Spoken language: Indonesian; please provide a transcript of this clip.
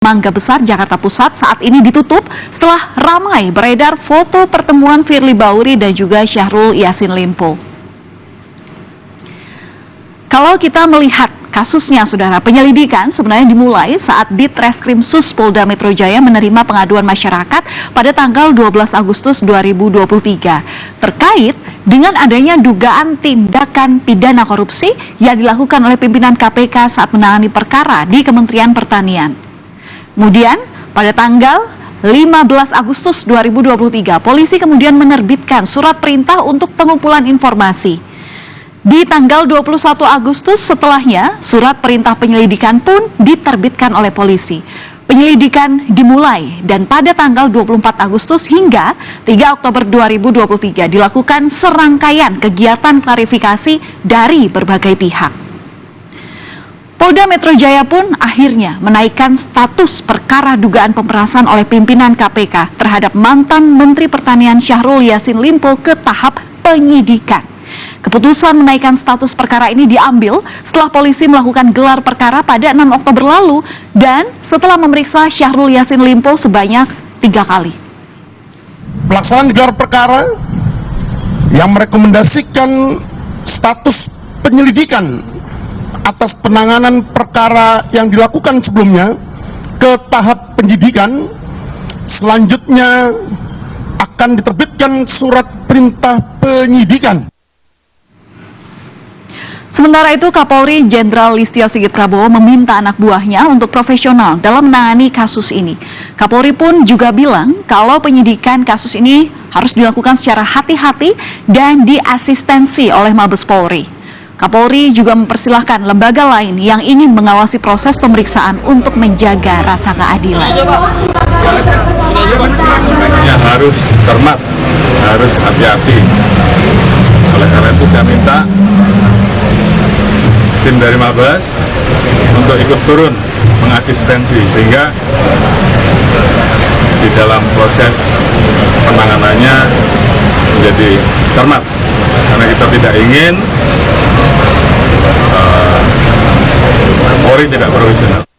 Mangga Besar, Jakarta Pusat saat ini ditutup setelah ramai beredar foto pertemuan Firly Bahuri dan juga Syahrul Yassin Limpo. Kalau kita melihat kasusnya, saudara, penyelidikan sebenarnya dimulai saat Ditreskrim Sus Polda Metro Jaya menerima pengaduan masyarakat pada tanggal 12 Agustus 2023 terkait dengan adanya dugaan tindakan pidana korupsi yang dilakukan oleh pimpinan KPK saat menangani perkara di Kementerian Pertanian. Kemudian pada tanggal 15 Agustus 2023, polisi kemudian menerbitkan surat perintah untuk pengumpulan informasi. Di tanggal 21 Agustus setelahnya, surat perintah penyelidikan pun diterbitkan oleh polisi. Penyelidikan dimulai dan pada tanggal 24 Agustus hingga 3 Oktober 2023 dilakukan serangkaian kegiatan klarifikasi dari berbagai pihak. Polda Metro Jaya pun akhirnya menaikkan status perkara dugaan pemerasan oleh pimpinan KPK terhadap mantan Menteri Pertanian Syahrul Yassin Limpo ke tahap penyidikan. Keputusan menaikkan status perkara ini diambil setelah polisi melakukan gelar perkara pada 6 Oktober lalu dan setelah memeriksa Syahrul Yassin Limpo sebanyak 3 kali. Pelaksanaan gelar perkara yang merekomendasikan status penyelidikan atas penanganan perkara yang dilakukan sebelumnya ke tahap penyidikan, selanjutnya akan diterbitkan surat perintah penyidikan. Sementara itu, Kapolri Jenderal Listio Sigit Prabowo meminta anak buahnya untuk profesional dalam menangani kasus ini. Kapolri pun juga bilang kalau penyidikan kasus ini harus dilakukan secara hati-hati dan diasistensi oleh Mabes Polri. Kapolri juga mempersilahkan lembaga lain yang ingin mengawasi proses pemeriksaan untuk menjaga rasa keadilan. Ya, harus cermat, harus hati-hati. Oleh karena itu saya minta tim dari Mabes untuk ikut turun mengasistensi sehingga di dalam proses penanganannya menjadi cermat, karena kita tidak ingin Polri tidak profesional.